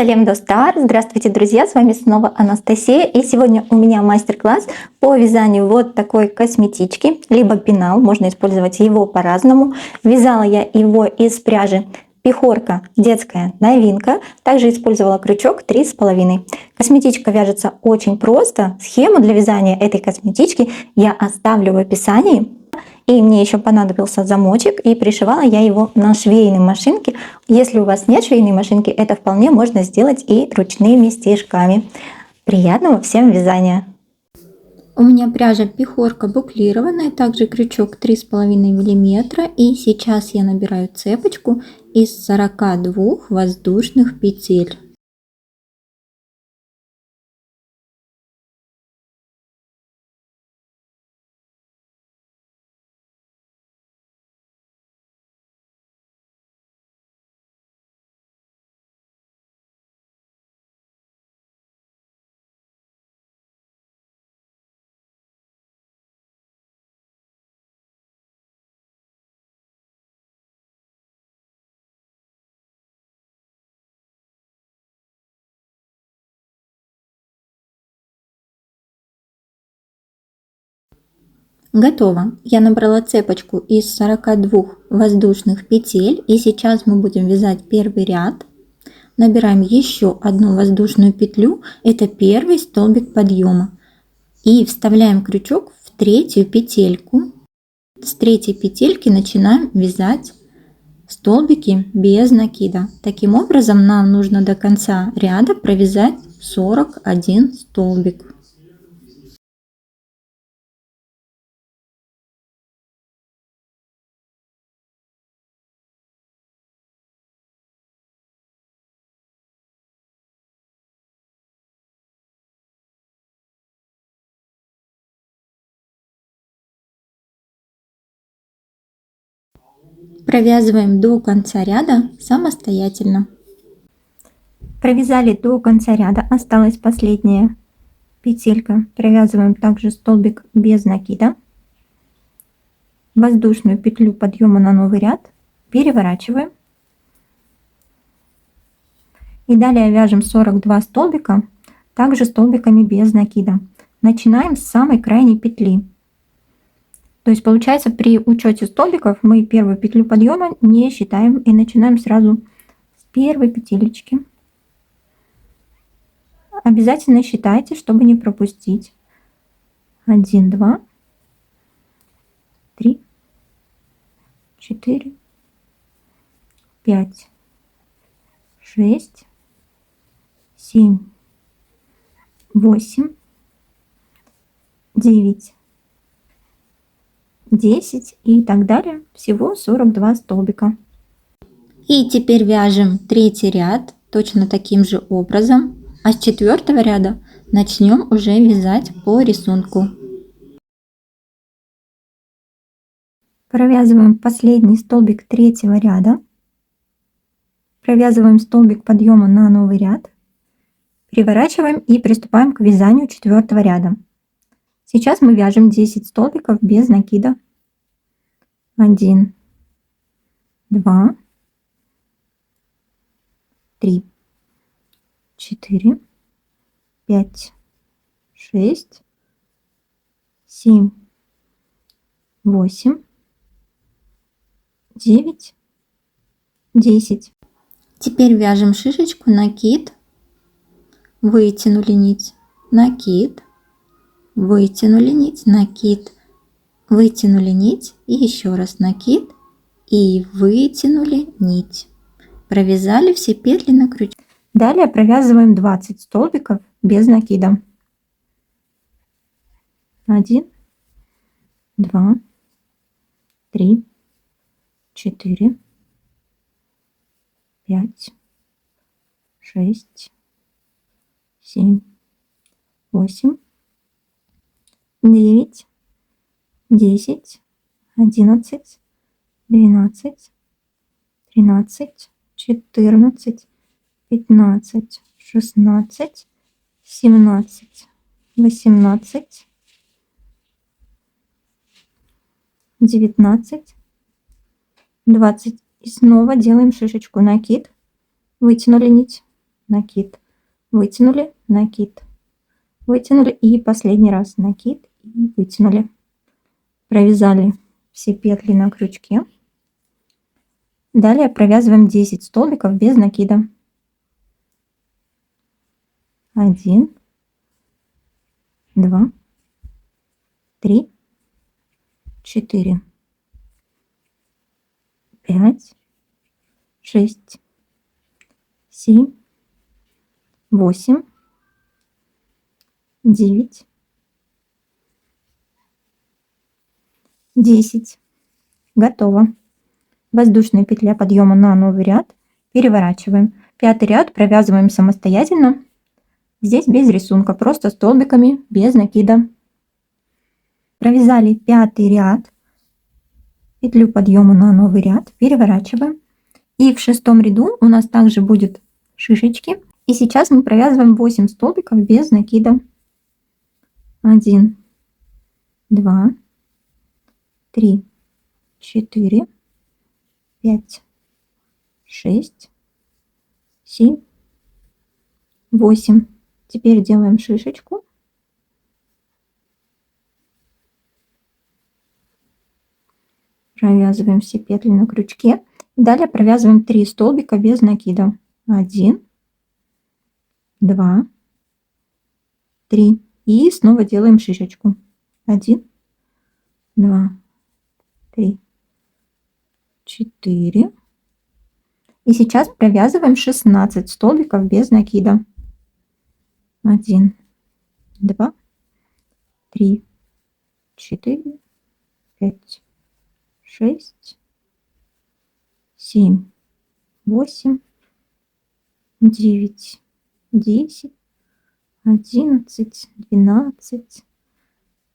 Салем Достар! Здравствуйте, друзья! С вами снова Анастасия. И сегодня у меня мастер-класс по вязанию вот такой косметички, либо пенал, можно использовать его по-разному. Вязала я его из пряжи Пехорка, детская новинка. Также использовала крючок 3,5. Косметичка вяжется очень просто. Схему для вязания этой косметички я оставлю в описании. И мне еще понадобился замочек, и пришивала я его на швейной машинке. Если у вас нет швейной машинки, это вполне можно сделать и ручными стежками. Приятного всем вязания! У меня пряжа Пехорка буклированная, также крючок 3,5 мм. И сейчас я набираю цепочку из 42 воздушных петель. Готово. Я набрала цепочку из 42 воздушных петель, и сейчас мы будем вязать первый ряд. Набираем еще одну воздушную петлю, это первый столбик подъема, и вставляем крючок в третью петельку. С третьей петельки начинаем вязать столбики без накида. Таким образом нам нужно до конца ряда провязать 41 столбик. Провязываем до конца ряда самостоятельно. Провязали до конца ряда, осталась последняя петелька. Провязываем также столбик без накида. Воздушную петлю подъема на новый ряд переворачиваем. И далее вяжем 42 столбика, также столбиками без накида. Начинаем с самой крайней петли. То есть получается, при учете столбиков мы первую петлю подъема не считаем и начинаем сразу с первой петелечки. Обязательно считайте, чтобы не пропустить. 1, 2, 3, 4, 5, 6, 7, 8, 9, 10 и так далее. Всего 42 столбика. И теперь вяжем третий ряд точно таким же образом. А с четвертого ряда начнем уже вязать по рисунку. Провязываем последний столбик третьего ряда. Провязываем столбик подъема на новый ряд. Переворачиваем и приступаем к вязанию четвертого ряда. Сейчас мы вяжем 10 столбиков без накида. 1, 2, 3, 4, 5, 6, 7, 8, 9, 10. Теперь вяжем шишечку, накид, вытянули нить, накид, вытянули нить, накид, вытянули нить и еще раз накид и вытянули нить. Провязали все петли на крючке. Далее провязываем 20 столбиков без накида. 1, 2, 3, 4, 5, 6, 7, 8, 9, 10, 11, 12, 13, 14, 15, 16, 17, 18, 19, 20. И снова делаем шишечку, накид, вытянули нить, накид, вытянули, накид, вытянули и последний раз накид и вытянули. Провязали все петли на крючке. Далее провязываем 10 столбиков без накида. 1, 2, 3, 4, 5, 6, 7, 8, 9, 10. Готово. Воздушная петля подъема на новый ряд. Переворачиваем. Пятый ряд провязываем самостоятельно. Здесь без рисунка, просто столбиками, без накида. Провязали пятый ряд. Петлю подъема на новый ряд. Переворачиваем. И в шестом ряду у нас также будет шишечки. И сейчас мы провязываем 8 столбиков без накида. 1, 2, 3, 4, 5, 6, 7, 8. Теперь делаем шишечку. Провязываем все петли на крючке. Далее провязываем 3 столбика без накида. 1, 2, 3. И снова делаем шишечку. 1, 2, 3, 4. И сейчас провязываем 16 столбиков без накида. 1, 2, 3, 4, 5, 6, 7, 8, 9, 10, 11, 12,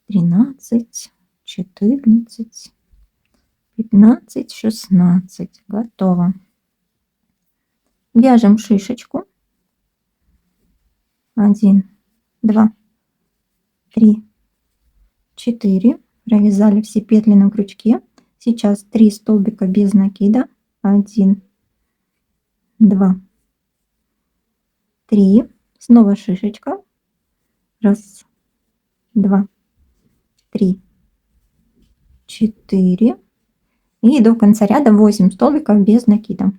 13, 14, 15, 16. Готово. Вяжем шишечку. 1, 2, 3, 4. Провязали все петли на крючке. Сейчас 3 столбика без накида. 1, 2, 3. Снова шишечка. 1, 2, 3, 4. И до конца ряда 8 столбиков без накида.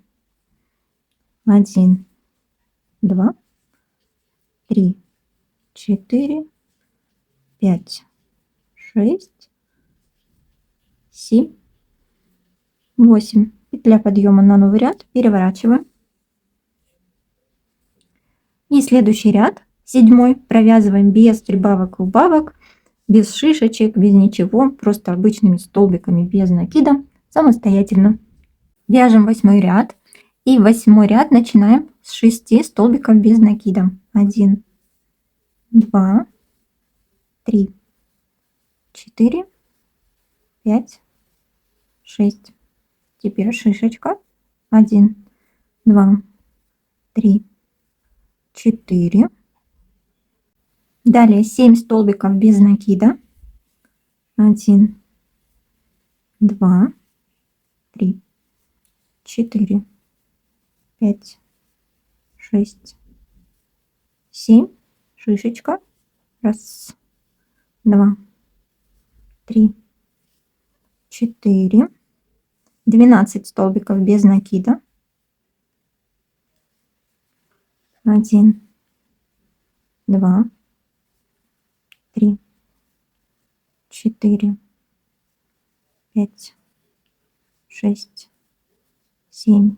1, 2, 3, 4, 5, 6, 7, 8. Петля подъема на новый ряд. Переворачиваем. И следующий ряд, 7, провязываем без прибавок и убавок, без шишечек, без ничего, просто обычными столбиками без накида, самостоятельно. Вяжем 8 ряд. И 8 ряд начинаем с 6 столбиков без накида. 1, 2, 3, 4, 5, 6. Теперь шишечка. 1, 2, 3, 4. Далее 7 столбиков без накида. 1, 2, 3, 4, 5, 6, 7. Шишечка. 1, 2, 3, 4. 12 столбиков без накида. 1, 2, 3, 4, 5, 6, 7,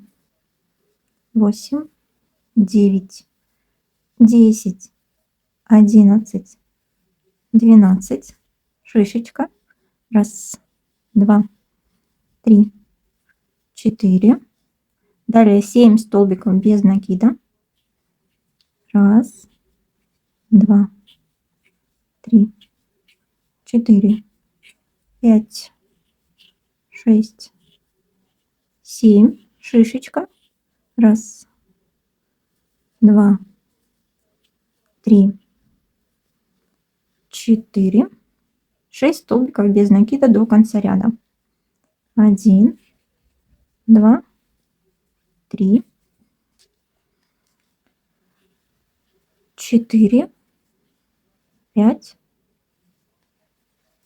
8, 9, 10, 11, 12. Шишечка. 1, 2, 3, 4. Далее 7 столбиков без накида. 1, 2, 3, 4, 5, 6, 7. Шишечка. 1, 2, 3, 4. 6 столбиков без накида до конца ряда. 1, 2, 3, 4, 5,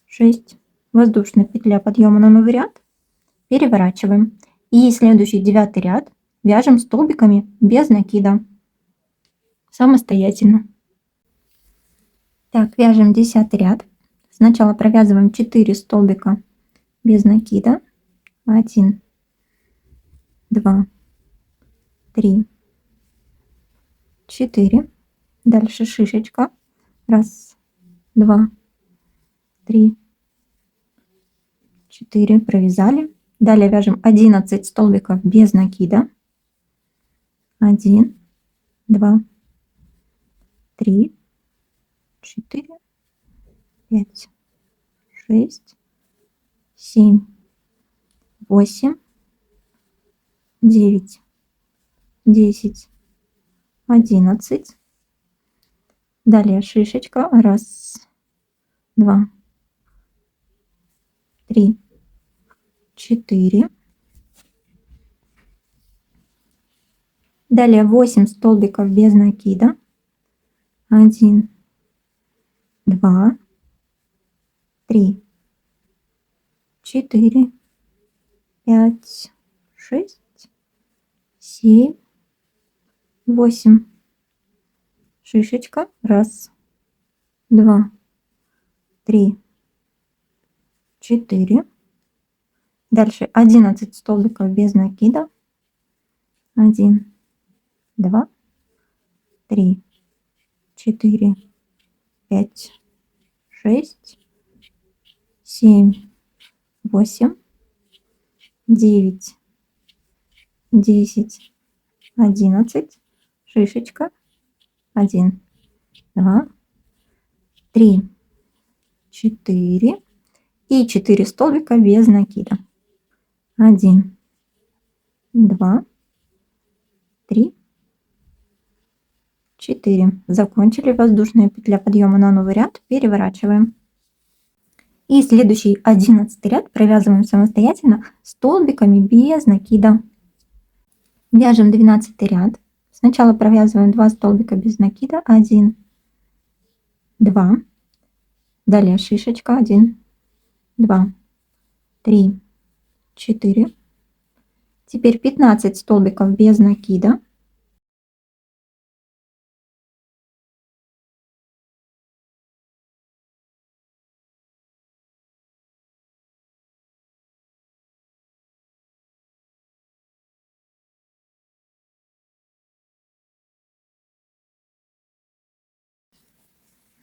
6. Воздушная петля подъема на новый ряд. Переворачиваем. И следующий 9 ряд вяжем столбиками без накида. Самостоятельно. Так, вяжем 10 ряд. Сначала провязываем 4 столбика без накида. 1, 2, 3, 4. Дальше шишечка. 1, 2, 3, 4. Провязали. Далее вяжем 11 столбиков без накида. 1, 2, 3, 4, 5, 6, 7, 8, 9, 10, 11. Далее шишечка. 1, 2, 3, 4. Далее 8 столбиков без накида. 1, 2, 3, 4, 5, 6, 7, 8. Шишечка. 1, 2, 3, 4. Дальше 11 столбиков без накида. 1, 2, 3, 4, 5, 6, 7, 8, 9, 10, 11. Шишечка. 1, 2, 3, 4. И 4 столбика без накида. 1, 2, 3, 4. Закончили. Воздушная петля подъема на новый ряд. Переворачиваем. И следующий 11 ряд провязываем самостоятельно столбиками без накида. Вяжем 12 ряд. Сначала провязываем 2 столбика без накида. 1, 2. Далее шишечка. 1, 2, 3, 4. Теперь 15 столбиков без накида.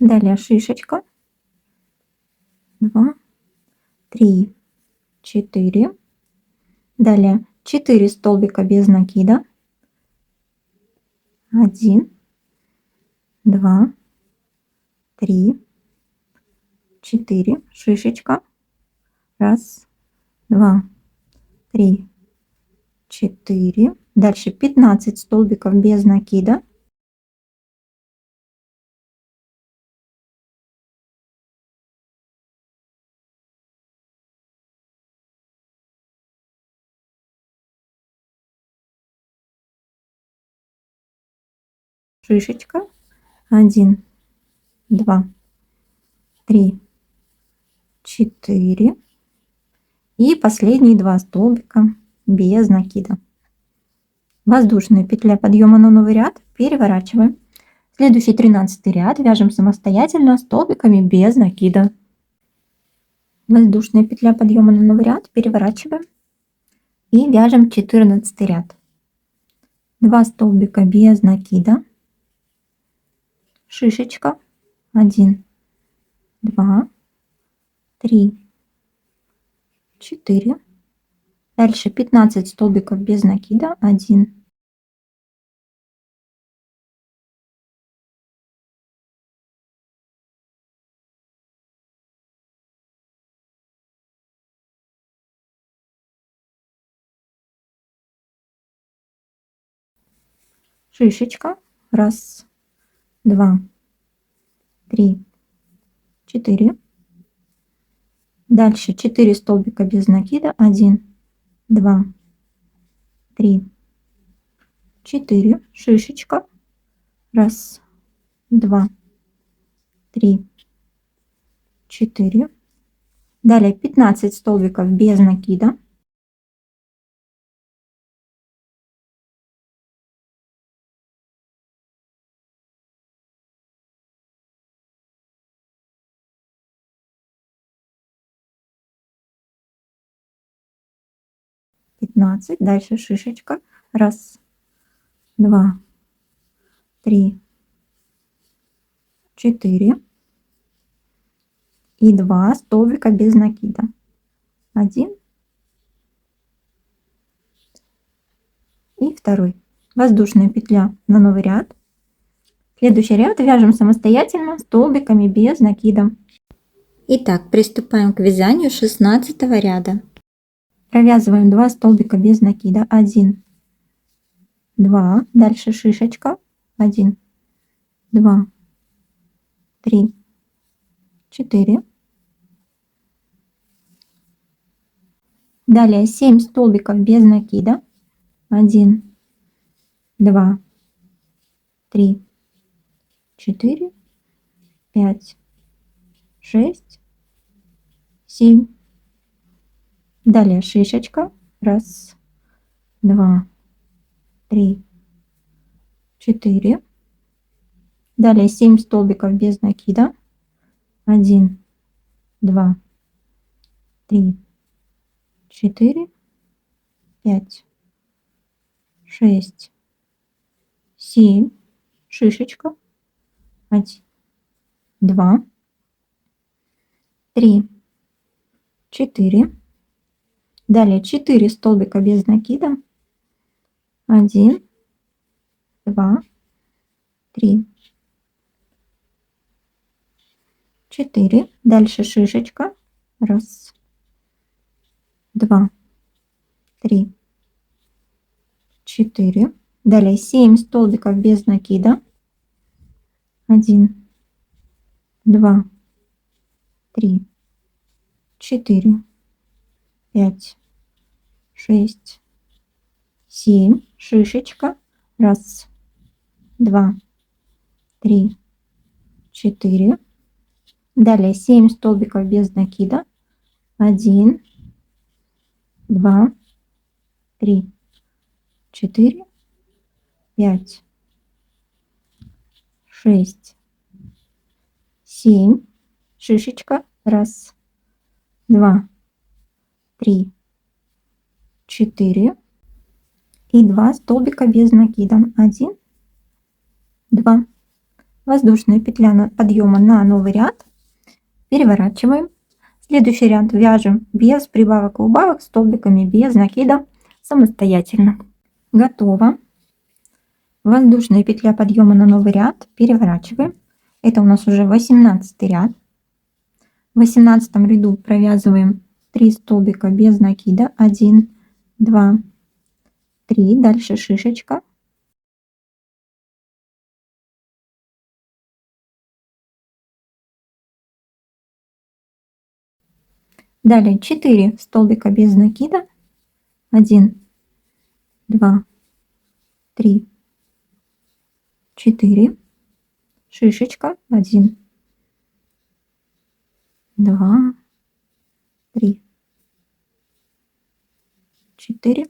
Далее шишечка. 2, 3, 4. Далее 4 столбика без накида. 1, 2, 3, 4. Шишечка. 1, 2, 3, 4. Дальше 15 столбиков без накида. Шишечка. 1, 2, 3, 4. И последние 2 столбика без накида. Воздушная петля подъема на новый ряд. Переворачиваем. Следующий 13 ряд вяжем самостоятельно столбиками без накида. Воздушная петля подъема на новый ряд. Переворачиваем. И вяжем 14 ряд. 2 столбика без накида. Шишечка. 1, 2, 3, 4. Дальше 15 столбиков без накида. 1, шишечка. 1, 2, 3, 4. Дальше 4 столбика без накида. 1, 2, 3, 4. Шишечка. 1, 2, 3, 4. Далее 15 столбиков без накида. Дальше шишечка. 1, 2, 3, 4. И 2 столбика без накида. 1 и 2. Воздушная петля на новый ряд. Следующий ряд вяжем самостоятельно столбиками без накида. Итак, приступаем к вязанию 16 ряда. Провязываем 2 столбика без накида. 1, 2. Дальше шишечка. 1, 2, 3, 4. Далее 7 столбиков без накида. 1, 2, 3, 4, 5, 6, 7. Далее шишечка. 1, 2, 3, 4. Далее 7 столбиков без накида. 1, 2, 3, 4, 5, 6, 7. Шишечка. 1, 2, 3, 4. Далее 4 столбика без накида. 1, 2, 3, 4. Дальше шишечка. 1, 2, 3, 4. Далее 7 столбиков без накида. 1, 2, 3, 4, 5, 6, 7. Шишечка. 1, 2, 3, 4. Далее 7 столбиков без накида. 1, 2, 3, 4, 5, 6, 7. Шишечка. 1, 2, 3, 4. И 2 столбика без накида. 1, 2. Воздушная петля подъема на новый ряд. Переворачиваем. Следующий ряд вяжем без прибавок и убавок столбиками без накида самостоятельно. Готово. Воздушная петля подъема на новый ряд. Переворачиваем. Это у нас уже 18 ряд. В 18 ряду провязываем 3 столбика без накида. 1, 2, 3. Дальше шишечка. Далее 4 столбика без накида. 1, 2, 3, 4. Шишечка. 1, 2, 3, 4.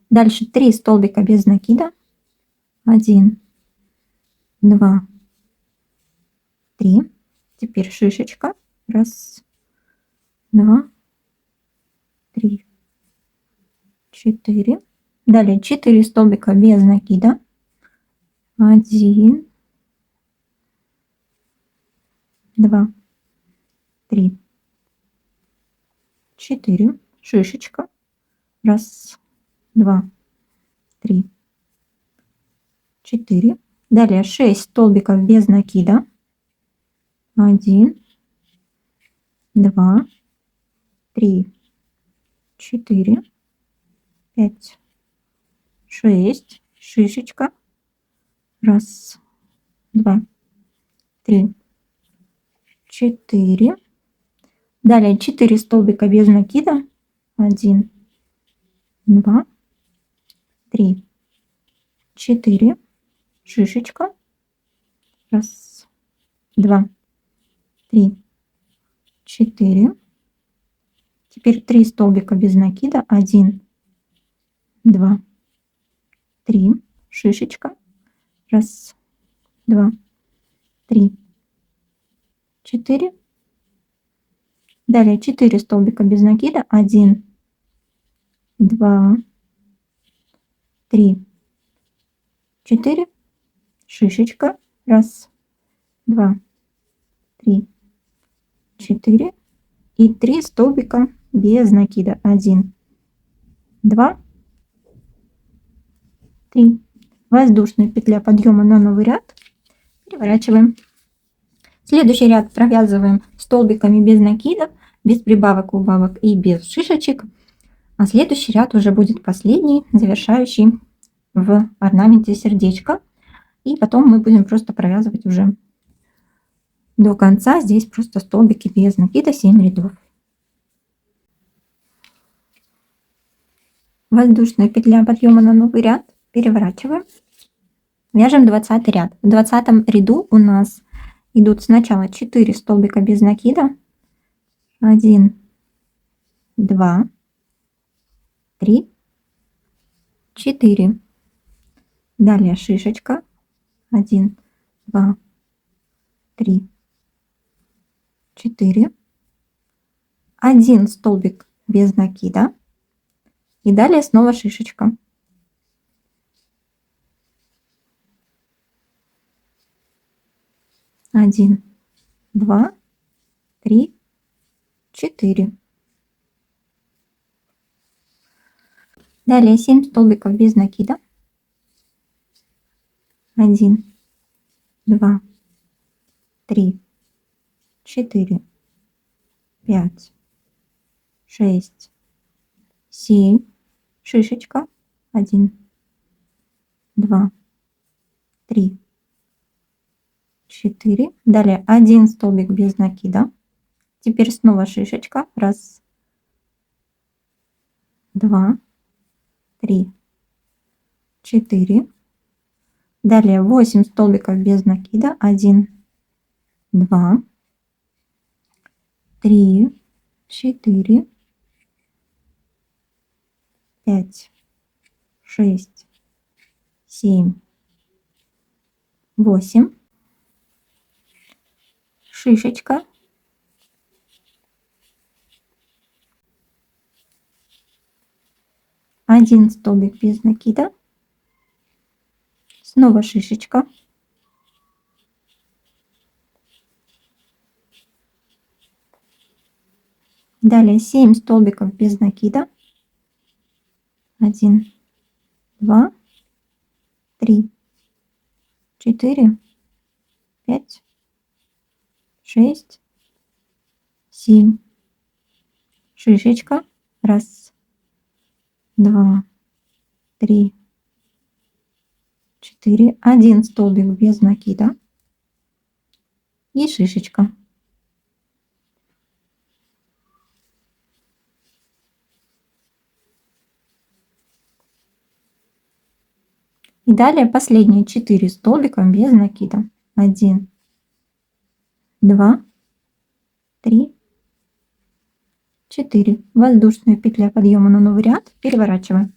Дальше 3 столбика без накида. 1, 2, 3. Теперь шишечка. 1, 2, 3, 4. Далее 4 столбика без накида. 1, 2, 3, 4. Шишечка. 1, 2, 3, 4. Далее 6 столбиков без накида. 1, 2, 3, 4, 5, 6. Шишечка. 1, 2, 3, 4. Далее 4 столбика без накида. 1, 2, 3, 4. Шишечка. 1, 2, 3, 4. Теперь 3 столбика без накида. 1, 2, 3. Шишечка. Раз, 2, 3, 4. Далее 4 столбика без накида. 1, 2, 3, 4. Шишечка. Раз, 2, 3, 4. И 3 столбика без накида. 1, 2, 3. Воздушная петля подъема на новый ряд. Переворачиваем. Следующий ряд провязываем столбиками без накидов, без прибавок, убавок и без шишечек. А следующий ряд уже будет последний, завершающий в орнаменте сердечко. И потом мы будем просто провязывать уже до конца. Здесь просто столбики без накида, 7 рядов. Воздушная петля подъема на новый ряд. Переворачиваем. Вяжем 20 ряд. В 20 ряду у нас идут сначала 4 столбика без накида. 1, 2, 3, 4. Далее шишечка. 1, 2, 3, 4. 1 столбик без накида. И далее снова шишечка. 1, 2, 3, 4. Далее 7 столбиков без накида. 1, 2, 3, 4, 5, 6, 7. Шишечка. 1, 2, 3, 4. Далее 1 столбик без накида. Теперь снова шишечка. Раз, 2, 3, 4. Далее 8 столбиков без накида. 1, 2, 3, 4, 5, 6, 7, 8. Шишечка. 1 столбик без накида. Снова шишечка. Далее 7 столбиков без накида. 1, 2, 3, 4, 5, 6, 7. Шишечка. Раз, 2, 3, 4. 1 столбик без накида. И шишечка. И далее последние 4 столбика без накида. 1, 2, 3, 4. Воздушная петля подъема на новый ряд. Переворачиваем.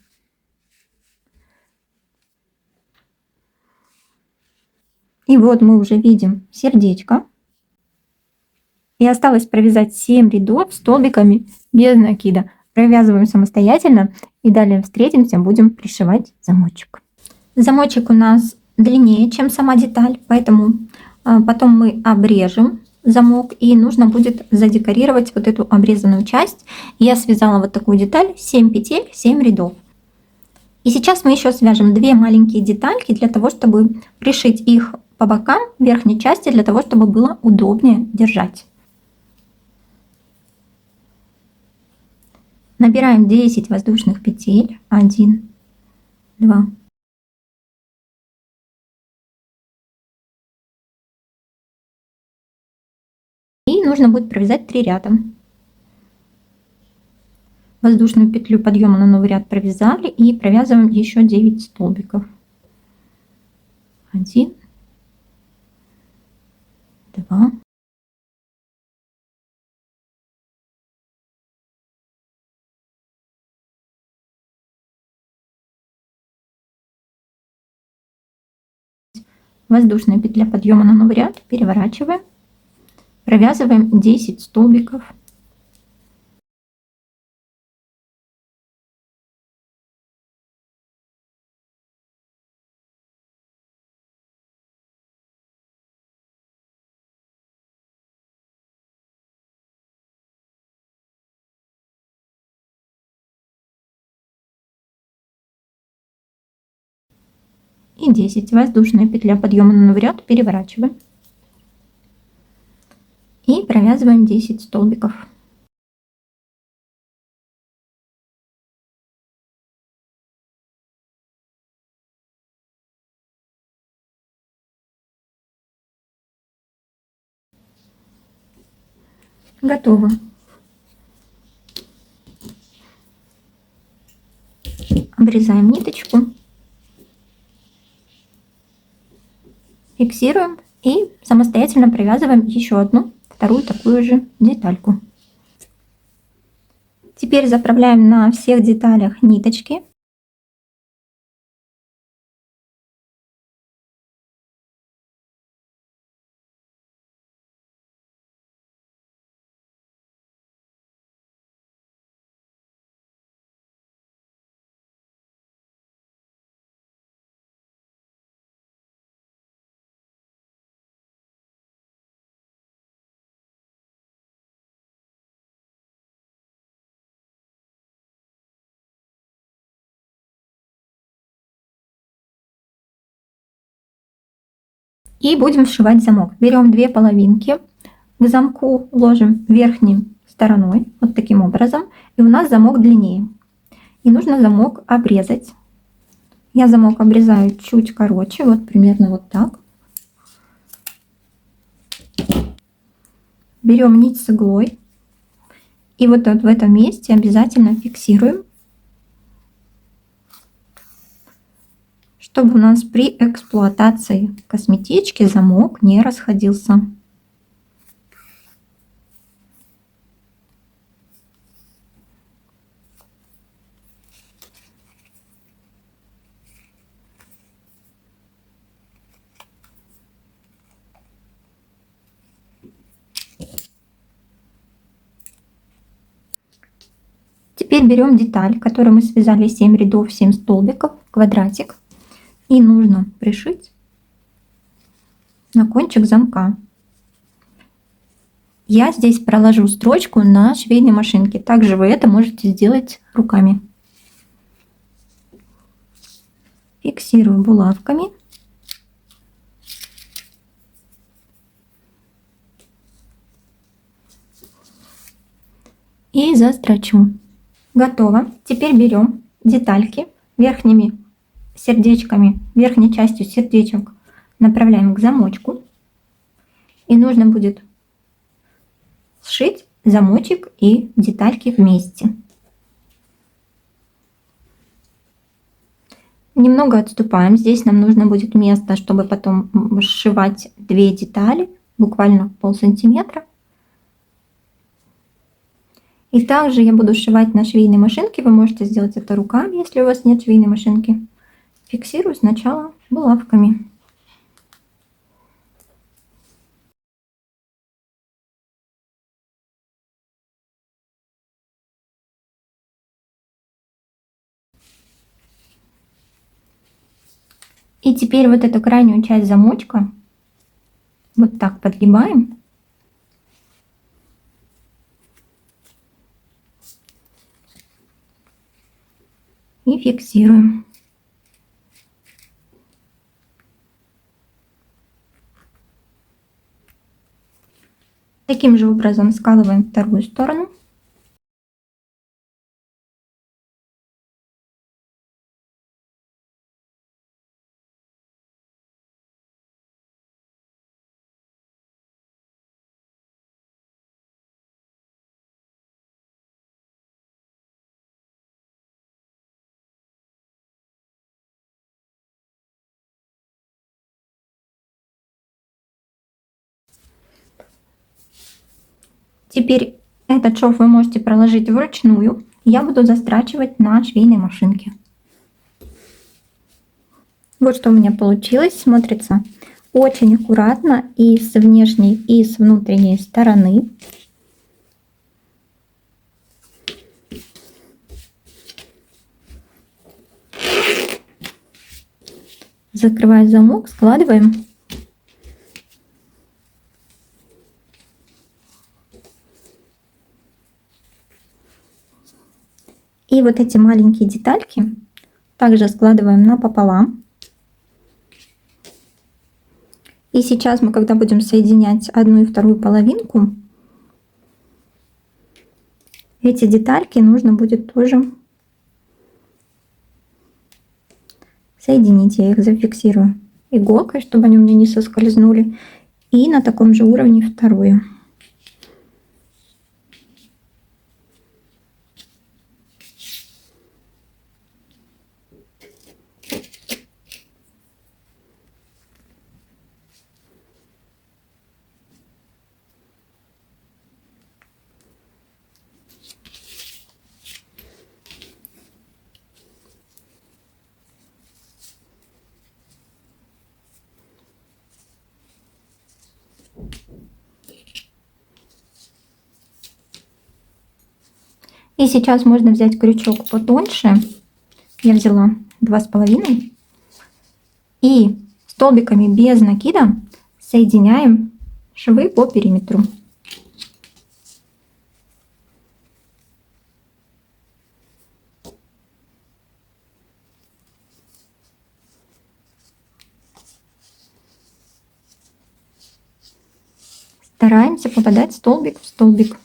И вот мы уже видим сердечко. И осталось провязать 7 рядов столбиками без накида. Провязываем самостоятельно. И далее встретимся, будем пришивать замочек. Замочек у нас длиннее, чем сама деталь, поэтому потом мы обрежем замок, и нужно будет задекорировать вот эту обрезанную часть. Я связала вот такую деталь, 7 петель, 7 рядов. И сейчас мы еще свяжем 2 маленькие детальки для того, чтобы пришить их по бокам верхней части, для того, чтобы было удобнее держать. Набираем 10 воздушных петель. 1, 2, 3. И нужно будет провязать 3 ряда. Воздушную петлю подъема на новый ряд провязали и провязываем еще 9 столбиков. 1, 2, воздушная петля подъема на новый ряд, переворачиваем, провязываем 10 столбиков. И 10. Воздушная петля подъема на новый ряд, переворачиваем. И провязываем 10 столбиков. Готово. Обрезаем ниточку, фиксируем и самостоятельно провязываем еще одну, вторую такую же детальку. Теперь заправляем на всех деталях ниточки. И будем сшивать замок. Берем 2 половинки, к замку ложим верхней стороной, вот таким образом, и у нас замок длиннее. И нужно замок обрезать. Я замок обрезаю чуть короче, вот примерно вот так. Берем нить с иглой и вот в этом месте обязательно фиксируем, чтобы у нас при эксплуатации косметички замок не расходился. Теперь берем деталь, которую мы связали 7 рядов, 7 столбиков, квадратик, и нужно пришить на кончик замка. Я здесь проложу строчку на швейной машинке. Также вы это можете сделать руками. Фиксирую булавками. И застрочу. Готово. Теперь берем детальки верхними сердечками, верхней частью сердечек направляем к замочку. И нужно будет сшить замочек и детальки вместе. Немного отступаем. Здесь нам нужно будет место, чтобы потом сшивать 2 детали, буквально полсантиметра. И также я буду сшивать на швейной машинке. Вы можете сделать это руками, если у вас нет швейной машинки. Фиксирую сначала булавками. И теперь вот эту крайнюю часть замочка вот так подгибаем. И фиксируем. Таким же образом скалываем вторую сторону. Теперь этот шов вы можете проложить вручную. Я буду застрачивать на швейной машинке. Вот что у меня получилось. Смотрится очень аккуратно и с внешней, и с внутренней стороны. Закрывая замок, складываем. И вот эти маленькие детальки также складываем напополам. И сейчас мы, когда будем соединять одну и вторую половинку, эти детальки нужно будет тоже соединить. Я их зафиксирую иголкой, чтобы они у меня не соскользнули. И на таком же уровне вторую. И сейчас можно взять крючок потоньше. Я взяла 2,5. И столбиками без накида соединяем швы по периметру. Стараемся попадать столбик в столбик.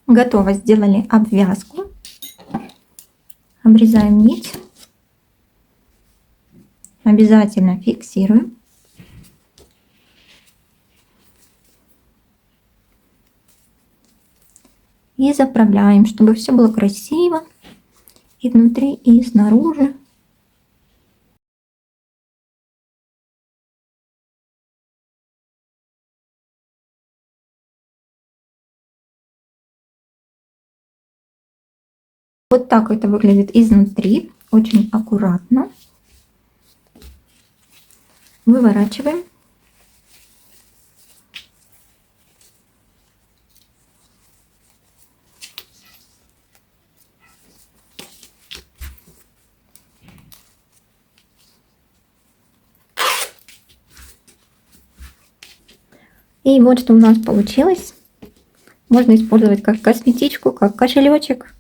Готово, сделали обвязку. Обрезаем нить. Обязательно фиксируем. И заправляем, чтобы все было красиво и внутри, и снаружи. Вот так это выглядит изнутри, очень аккуратно. Выворачиваем. И вот что у нас получилось. Можно использовать как косметичку, как кошелечек.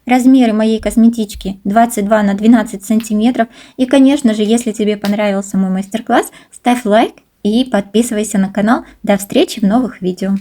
Размеры моей косметички 22 на 12 сантиметров. И, конечно же, если тебе понравился мой мастер-класс, ставь лайк и подписывайся на канал. До встречи в новых видео.